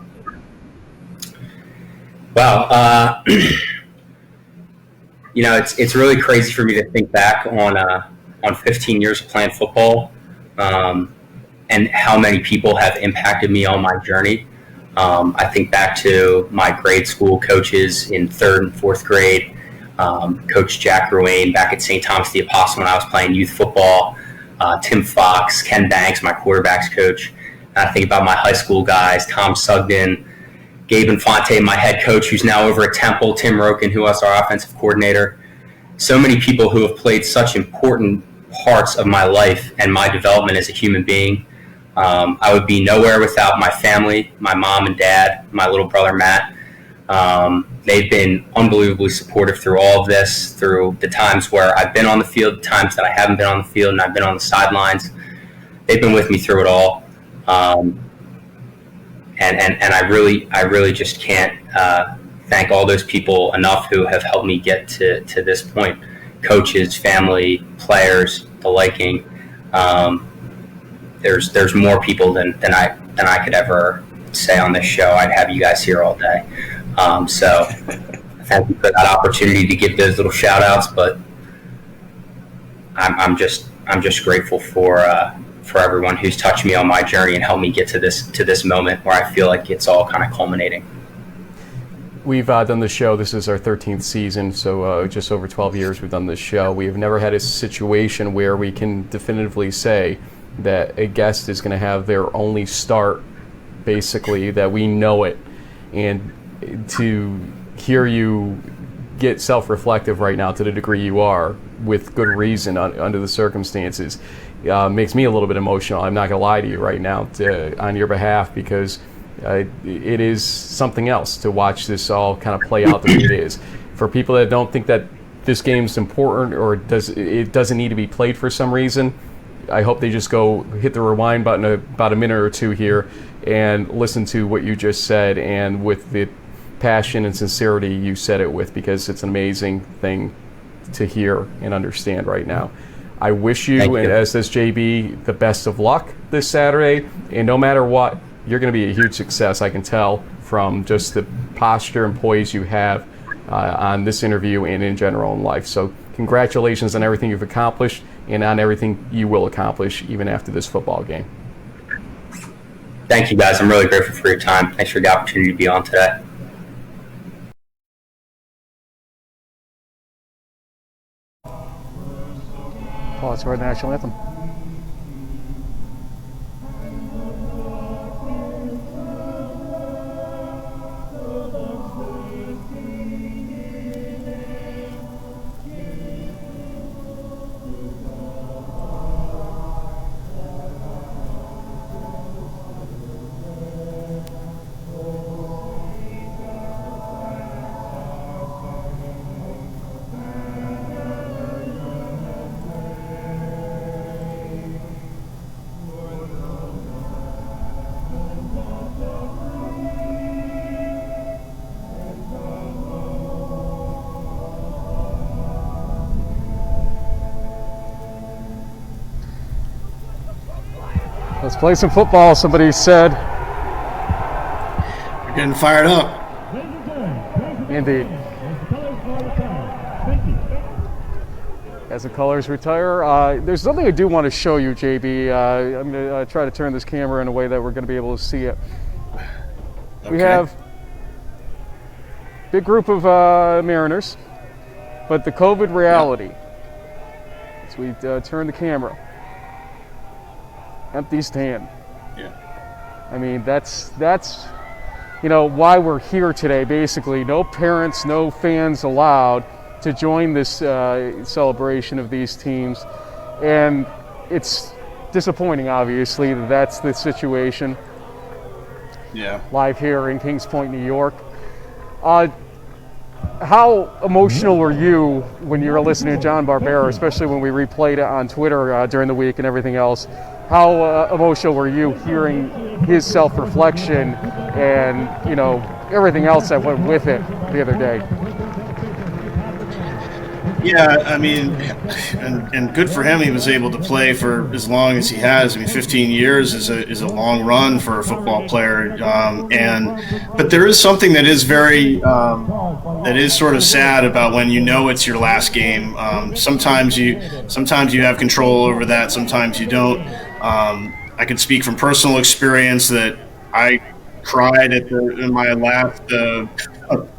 Wow. It's really crazy for me to think back on 15 years of playing football, and how many people have impacted me on my journey. I think back to my grade school coaches in 3rd and 4th grade, Coach Jack Ruane back at St. Thomas the Apostle when I was playing youth football, Tim Fox, Ken Banks, my quarterback's coach. And I think about my high school guys, Tom Sugden, Gabe Infante, my head coach, who's now over at Temple, Tim Roken, who was our offensive coordinator. So many people who have played such important parts of my life and my development as a human being. I would be nowhere without my family, my mom and dad, my little brother Matt. They've been unbelievably supportive through all of this, through the times where I've been on the field, the times that I haven't been on the field and I've been on the sidelines. They've been with me through it all. And I really just can't thank all those people enough who have helped me get to this point. Coaches, family, players, the liking. There's more people than I could ever say on this show. I'd have you guys here all day. So thank you for that opportunity to give those little shout outs, but I'm just grateful for everyone who's touched me on my journey and helped me get to this moment where I feel like it's all kind of culminating. We've done this show. This is our 13th season, so just over 12 years we've done this show. We have never had a situation where we can definitively say that a guest is going to have their only start, basically, that we know it. And to hear you get self-reflective right now to the degree you are, with good reason under the circumstances, makes me a little bit emotional. I'm not going to lie to you right now on your behalf, because it is something else to watch this all kind of play out the way it is. For people that don't think that this game's important or it doesn't need to be played for some reason, I hope they just go hit the rewind button about a minute or two here and listen to what you just said, and with the passion and sincerity you said it with, because it's an amazing thing to hear and understand right now. I wish you, and as does JB, the best of luck this Saturday, and no matter what, you're going to be a huge success. I can tell from just the posture and poise you have on this interview and in general in life. So congratulations on everything you've accomplished and on everything you will accomplish even after this football game. Thank you, guys. I'm really grateful for your time. Thanks for the opportunity to be on today. Pause for the national anthem. Let's play some football, somebody said. You're getting fired up. Indeed. As the colors retire, there's something I do want to show you, JB. I'm going to try to turn this camera in a way that we're going to be able to see it. Okay. We have a big group of Mariners, but the COVID reality, as we turn the camera, empty stand. Yeah. I mean, that's why we're here today, basically. No parents, no fans allowed to join this celebration of these teams. And it's disappointing, obviously, that that's the situation. Yeah. Live here in Kings Point, New York. How emotional were you when you were listening to John Barbera, especially when we replayed it on Twitter during the week and everything else? How emotional were you hearing his self-reflection and, everything else that went with it the other day? Yeah, I mean, and good for him. He was able to play for as long as he has. I mean, 15 years is a long run for a football player. But there is something that is that is sort of sad about when it's your last game. Sometimes you have control over that. Sometimes you don't. I can speak from personal experience that I cried in my last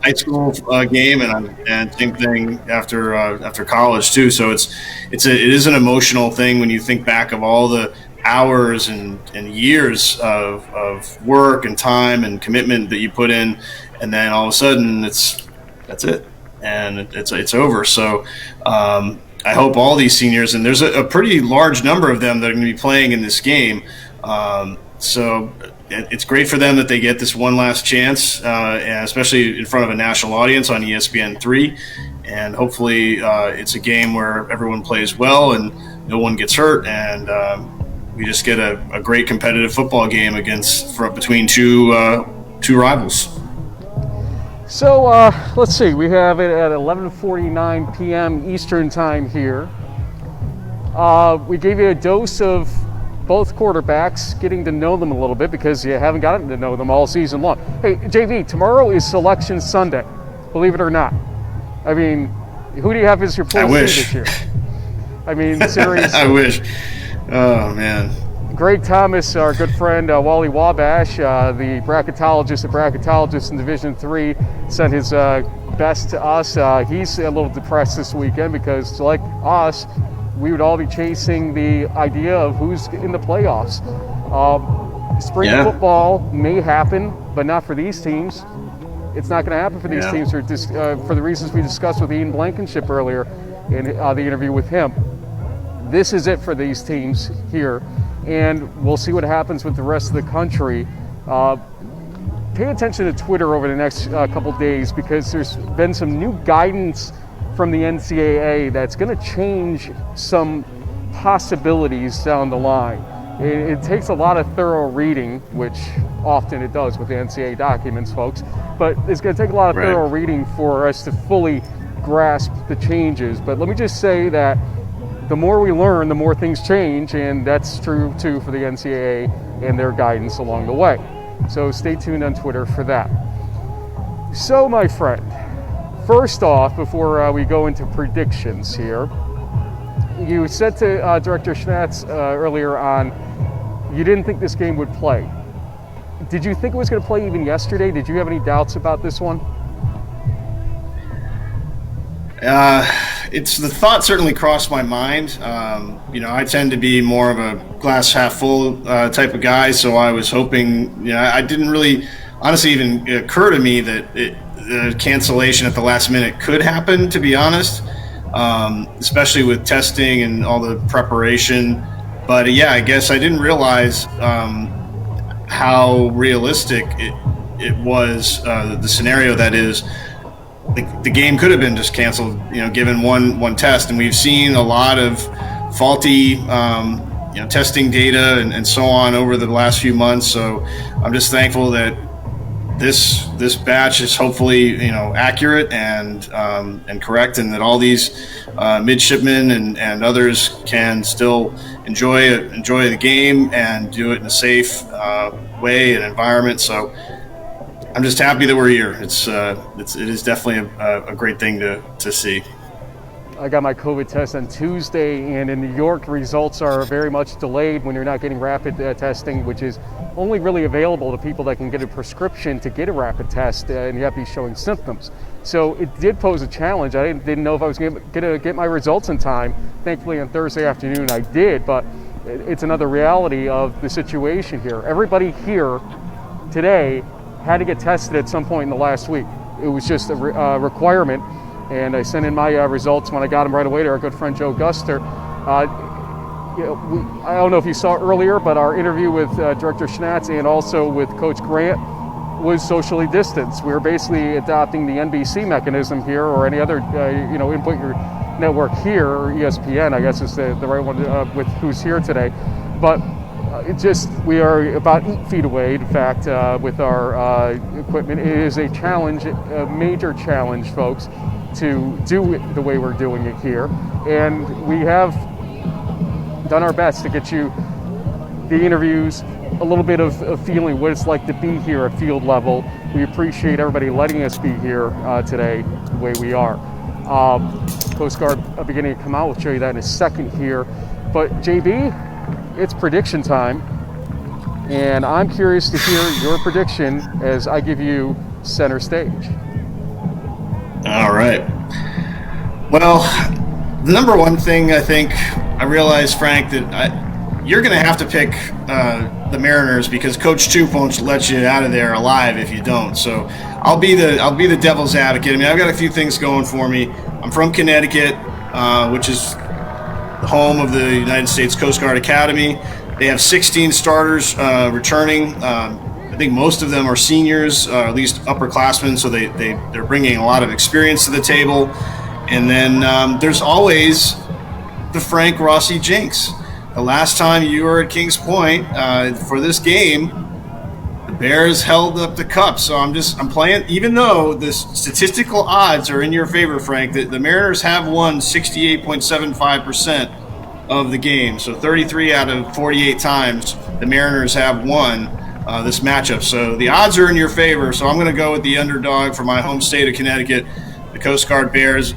high school game, and same thing after college too. So it is an emotional thing when you think back of all the hours and years of work and time and commitment that you put in, and then all of a sudden that's it, and it's over. So I hope all these seniors, and there's a pretty large number of them that are going to be playing in this game. So it's great for them that they get this one last chance, and especially in front of a national audience on ESPN3. And hopefully it's a game where everyone plays well and no one gets hurt, and we just get a great competitive football game between two rivals. So let's see. We have it at 11:49 p.m. Eastern time here. We gave you a dose of both quarterbacks, getting to know them a little bit because you haven't gotten to know them all season long. Hey, JV, tomorrow is Selection Sunday, believe it or not. I mean, who do you have as your pool C this year? I mean, seriously. I wish. Oh, man. Greg Thomas, our good friend Wally Wabash, the bracketologist in Division III, sent his best to us. He's a little depressed this weekend because, like us, we would all be chasing the idea of who's in the playoffs. Spring football may happen, but not for these teams. It's not going to happen for these teams for the reasons we discussed with Ian Blankenship earlier in the interview with him. This is it for these teams here, and we'll see what happens with the rest of the country. Pay attention to Twitter over the next couple days, because there's been some new guidance from the NCAA that's going to change some possibilities down the line. It takes a lot of thorough reading, which often it does with the NCAA documents, folks, but it's going to take a lot of thorough reading for us to fully grasp the changes. But let me just say that the more we learn, the more things change, and that's true too for the NCAA and their guidance along the way. So stay tuned on Twitter for that. So, my friend, first off, before we go into predictions here, you said to Director Schnatz earlier on, you didn't think this game would play. Did you think it was going to play even yesterday? Did you have any doubts about this one? The thought certainly crossed my mind. I tend to be more of a glass half full type of guy, so I was hoping. I didn't really, honestly, even occur to me that the cancellation at the last minute could happen. To be honest, especially with testing and all the preparation. But I guess I didn't realize how realistic it was. The scenario that is. The game could have been just canceled, given one test, and we've seen a lot of faulty, testing data and so on over the last few months. So I'm just thankful that this batch is hopefully accurate and correct, and that all these midshipmen and others can still enjoy the game and do it in a safe way and environment. So I'm just happy that we're here. It is definitely a great thing to see. I got my COVID test on Tuesday, and in New York, results are very much delayed when you're not getting rapid testing, which is only really available to people that can get a prescription to get a rapid test, and you have to be showing symptoms. So it did pose a challenge. I didn't know if I was going to get my results in time. Thankfully, on Thursday afternoon, I did, but it's another reality of the situation here. Everybody here today had to get tested at some point in the last week. It was just a requirement, and I sent in my results when I got them right away to our good friend Joe Guster. I don't know if you saw earlier, but our interview with Director Schnatz and also with Coach Grant was socially distanced. We were basically adopting the NBC mechanism here, or any other input your network here, or ESPN, I guess is the right one with who's here today. But we are about 8 feet away, in fact, with our equipment. It is a challenge, a major challenge, folks, to do it the way we're doing it here. And we have done our best to get you the interviews, a little bit of feeling what it's like to be here at field level. We appreciate everybody letting us be here today the way we are. Coast Guard beginning to come out. We'll show you that in a second here. But JB, it's prediction time, and I'm curious to hear your prediction as I give you center stage. All right. Well, the number one thing I realized, Frank, that you're going to have to pick the Mariners because Coach Troop won't let you out of there alive if you don't. So I'll be the devil's advocate. I mean, I've got a few things going for me. I'm from Connecticut, which is the home of the United States Coast Guard Academy. They have 16 starters returning. I think most of them are seniors, at least upperclassmen, so they're bringing a lot of experience to the table. And then there's always the Frank Rossi jinx. The last time you were at Kings Point for this game, the Bears held up the cup. So I'm playing, even though the statistical odds are in your favor, Frank, the Mariners have won 68.75% of the game. So 33 out of 48 times the Mariners have won this matchup. So the odds are in your favor. So I'm going to go with the underdog for my home state of Connecticut, the Coast Guard Bears.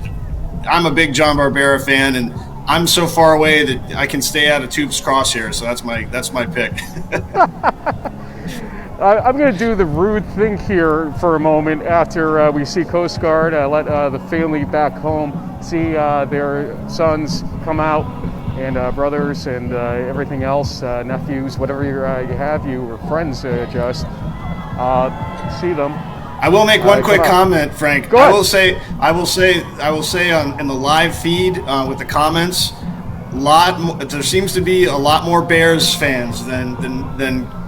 I'm a big John Barbera fan, and I'm so far away that I can stay out of Tubes Crosshair. So that's my pick. I'm going to do the rude thing here for a moment after we see Coast Guard. Let the family back home see their sons come out, and brothers and everything else, nephews, whatever you have, or friends, just see them. I will make one quick comment, Frank. Go ahead. I will say in the live feed with the comments, there seems to be a lot more Bears fans than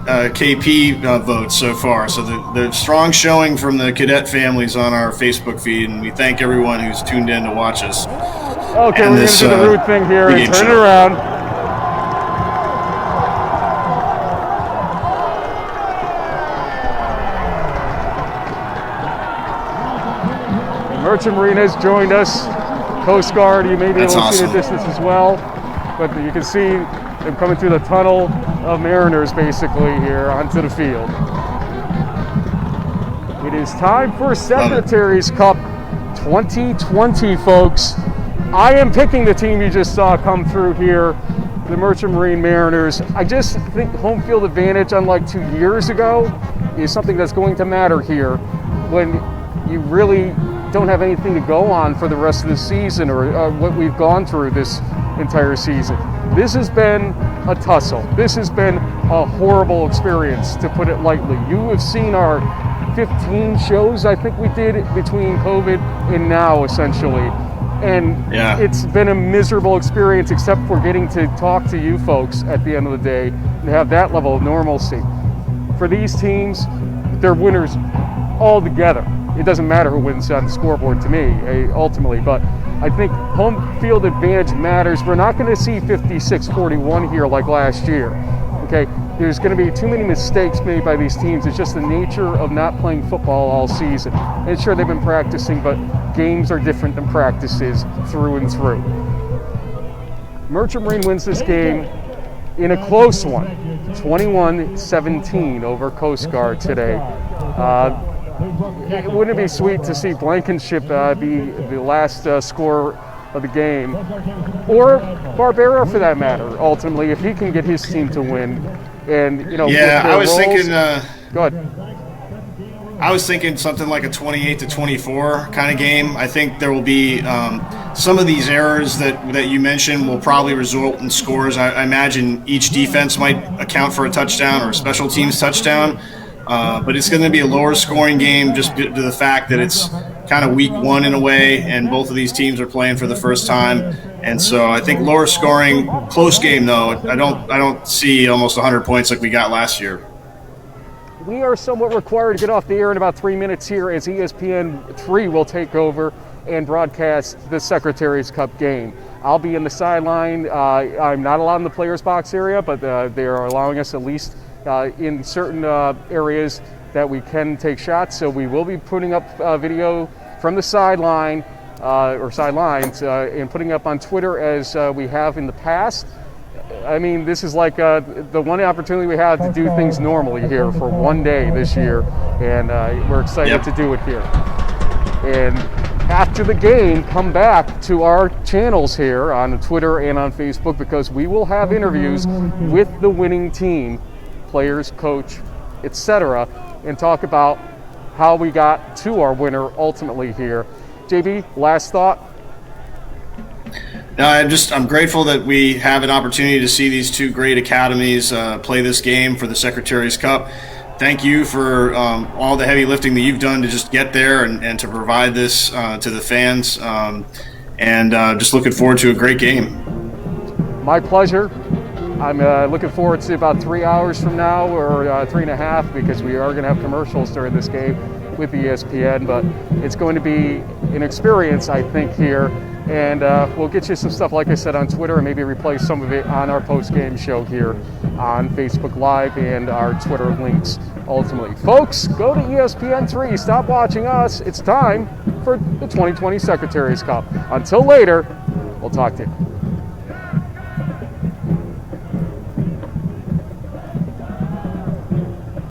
KP votes so far. So the strong showing from the cadet families on our Facebook feed, and we thank everyone who's tuned in to watch us. Okay, we're going to do the rude thing here and turn it around. The Merchant Marine has joined us. Coast Guard, you may be able to see the distance as well, but you can see them coming through the tunnel of Mariners basically here onto the field. It is time for Secretaries Cup 2020, folks. I am picking the team you just saw come through here, the Merchant Marine Mariners. I just think home field advantage, unlike 2 years ago, is something that's going to matter here when you really don't have anything to go on for the rest of the season or what we've gone through this entire season. This has been a tussle. This has been a horrible experience, to put it lightly. You have seen our 15 shows I think we did between COVID and now, essentially. And it's been a miserable experience, except for getting to talk to you folks at the end of the day and have that level of normalcy. For these teams, they're winners all together. It doesn't matter who wins on the scoreboard to me, ultimately, but I think home field advantage matters. We're not going to see 56-41 here like last year. Okay, there's going to be too many mistakes made by these teams. It's just the nature of not playing football all season. And sure, they've been practicing, but games are different than practices through and through. Merchant Marine wins this game in a close one, 21-17 over Coast Guard today. Wouldn't it be sweet to see Blankenship be the last scorer of the game, or Barbera for that matter, ultimately, if he can get his team to win. And I was thinking go ahead. I was thinking something like a 28-24 kind of game. I think there will be some of these errors that you mentioned will probably result in scores. I imagine each defense might account for a touchdown or a special teams touchdown. But it's going to be a lower scoring game just due to the fact that it's kind of week one in a way, and both of these teams are playing for the first time. And so I think lower scoring, close game though. I don't see almost 100 points like we got last year. We are somewhat required to get off the air in about 3 minutes here, as ESPN 3 will take over and broadcast the Secretaries Cup game. I'll be in the sideline. I'm not allowed in the players box area, but they are allowing us at least in certain areas that we can take shots. So we will be putting up video from the sideline or sidelines and putting up on Twitter as we have in the past. I mean, this is like the one opportunity we have to do things normally here for one day this year, and we're excited to do it here. And after the game, come back to our channels here on Twitter and on Facebook, because we will have interviews with the winning team, players, coach, etc., and talk about how we got to our winner ultimately here. JB, last thought? No, I'm grateful that we have an opportunity to see these two great academies play this game for the Secretaries Cup. Thank you for all the heavy lifting that you've done to just get there and to provide this to the fans. And just looking forward to a great game. My pleasure. I'm looking forward to about 3 hours from now, or 3.5, because we are going to have commercials during this game with ESPN. But it's going to be an experience, I think, here. And we'll get you some stuff, like I said, on Twitter, and maybe replay some of it on our post-game show here on Facebook Live and our Twitter links ultimately. Folks, go to ESPN3. Stop watching us. It's time for the 2020 Secretaries Cup. Until later, we'll talk to you.